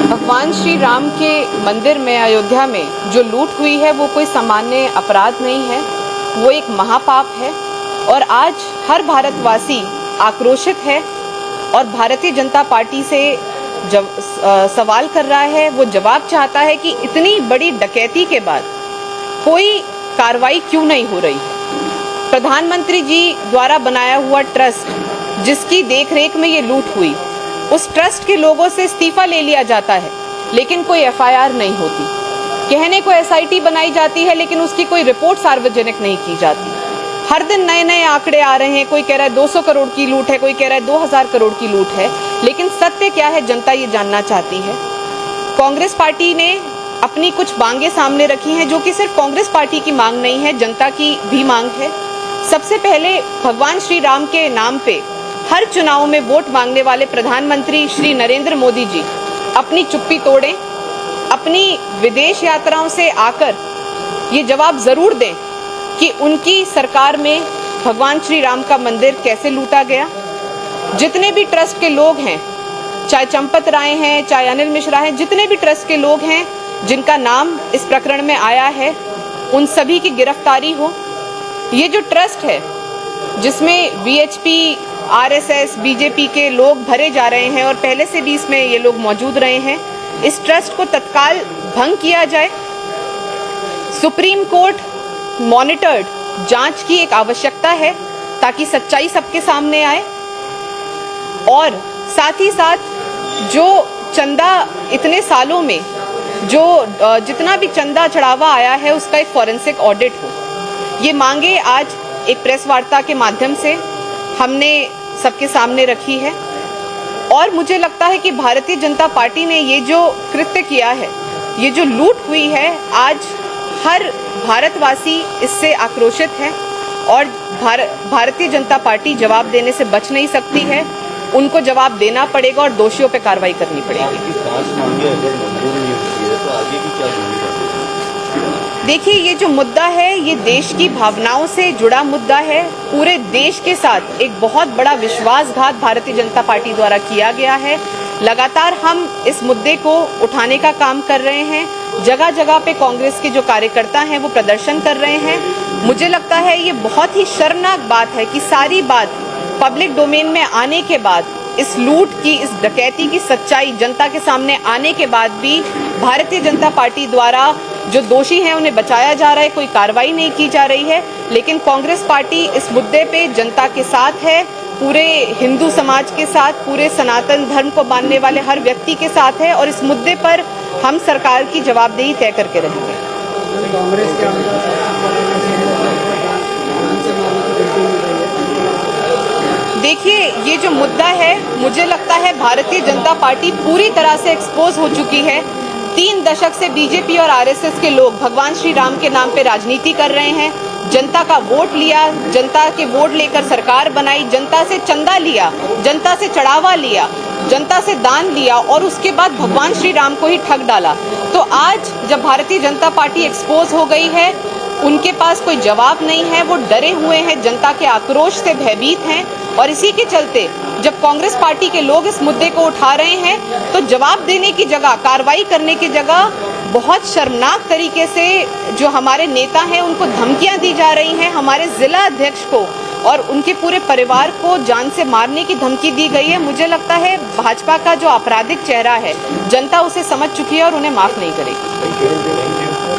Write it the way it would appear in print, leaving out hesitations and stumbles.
भगवान श्री राम के मंदिर में अयोध्या में जो लूट हुई है वो कोई सामान्य अपराध नहीं है, वो एक महापाप है। और आज हर भारतवासी आक्रोशित है और भारतीय जनता पार्टी से सवाल कर रहा है, वो जवाब चाहता है कि इतनी बड़ी डकैती के बाद कोई कार्रवाई क्यों नहीं हो रही। प्रधानमंत्री जी द्वारा बनाया हुआ ट्रस्ट जिसकी देखरेख में ये लूट हुई, उस ट्रस्ट के लोगों से इस्तीफा ले लिया जाता है लेकिन कोई एफआईआर नहीं होती। कहने को एसआईटी बनाई जाती है लेकिन उसकी कोई रिपोर्ट सार्वजनिक नहीं की जाती। हर दिन नए नए आंकड़े आ रहे हैं, कोई कह रहा है 200 करोड़ की लूट है, कोई कह रहा है 2000 करोड़ की लूट है, लेकिन सत्य क्या है जनता ये जानना चाहती है। कांग्रेस पार्टी ने अपनी कुछ मांगे सामने रखी हैं जो कि सिर्फ कांग्रेस पार्टी की मांग नहीं है, जनता की भी मांग है। सबसे पहले भगवान श्री राम के नाम पे हर चुनाव में वोट मांगने वाले प्रधानमंत्री श्री नरेंद्र मोदी जी अपनी चुप्पी तोड़ें, अपनी विदेश यात्राओं से आकर ये जवाब जरूर दें कि उनकी सरकार में भगवान श्री राम का मंदिर कैसे लूटा गया। जितने भी ट्रस्ट के लोग हैं, चाहे चंपत राय हैं, चाहे अनिल मिश्रा हैं, जितने भी ट्रस्ट के लोग हैं जिनका नाम इस प्रकरण में आया है, उन सभी की गिरफ्तारी हो। ये जो ट्रस्ट है जिसमें वीएचपी, आरएसएस, बीजेपी के लोग भरे जा रहे हैं और पहले से भी इसमें ये लोग मौजूद रहे हैं, इस ट्रस्ट को तत्काल भंग किया जाए। सुप्रीम कोर्ट मॉनिटर्ड जांच की एक आवश्यकता है ताकि सच्चाई सबके सामने आए। और साथ ही साथ जो चंदा इतने सालों में जो जितना भी चंदा चढ़ावा आया है उसका एक फॉरेंसिक ऑडिट हो, ये मांगे आज एक प्रेस वार्ता के माध्यम से हमने सबके सामने रखी है। और मुझे लगता है कि भारतीय जनता पार्टी ने ये जो कृत्य किया है, ये जो लूट हुई है, आज हर भारतवासी इससे आक्रोशित है और भारतीय जनता पार्टी जवाब देने से बच नहीं सकती है। उनको जवाब देना पड़ेगा और दोषियों पे कार्रवाई करनी पड़ेगी। देखिए, ये जो मुद्दा है ये देश की भावनाओं से जुड़ा मुद्दा है। पूरे देश के साथ एक बहुत बड़ा विश्वासघात भारतीय जनता पार्टी द्वारा किया गया है। लगातार हम इस मुद्दे को उठाने का काम कर रहे हैं। जगह जगह पे कांग्रेस के जो कार्यकर्ता हैं वो प्रदर्शन कर रहे हैं। मुझे लगता है ये बहुत ही शर्मनाक बात है कि सारी बात पब्लिक डोमेन में आने के बाद, इस लूट की, इस डकैती की सच्चाई जनता के सामने आने के बाद भी भारतीय जनता पार्टी द्वारा जो दोषी हैं उन्हें बचाया जा रहा है, कोई कार्रवाई नहीं की जा रही है। लेकिन कांग्रेस पार्टी इस मुद्दे पे जनता के साथ है, पूरे हिंदू समाज के साथ, पूरे सनातन धर्म को मानने वाले हर व्यक्ति के साथ है और इस मुद्दे पर हम सरकार की जवाबदेही तय करके रहेंगे। देखिए, ये जो मुद्दा है, मुझे लगता है भारतीय जनता पार्टी पूरी तरह से एक्सपोज हो चुकी है। 3 दशक से बीजेपी और आरएसएस के लोग भगवान श्री राम के नाम पे राजनीति कर रहे हैं। जनता का वोट लिया, जनता के वोट लेकर सरकार बनाई, जनता से चंदा लिया, जनता से चढ़ावा लिया, जनता से दान लिया और उसके बाद भगवान श्री राम को ही ठग डाला। तो आज जब भारतीय जनता पार्टी एक्सपोज हो गई है, उनके पास कोई जवाब नहीं है, वो डरे हुए हैं, जनता के आक्रोश से भयभीत हैं। और इसी के चलते जब कांग्रेस पार्टी के लोग इस मुद्दे को उठा रहे हैं तो जवाब देने की जगह, कार्रवाई करने की जगह बहुत शर्मनाक तरीके से जो हमारे नेता हैं उनको धमकियां दी जा रही हैं। हमारे जिला अध्यक्ष को और उनके पूरे परिवार को जान से मारने की धमकी दी गई है। मुझे लगता है भाजपा का जो आपराधिक चेहरा है, जनता उसे समझ चुकी है और उन्हें माफ नहीं करेगी।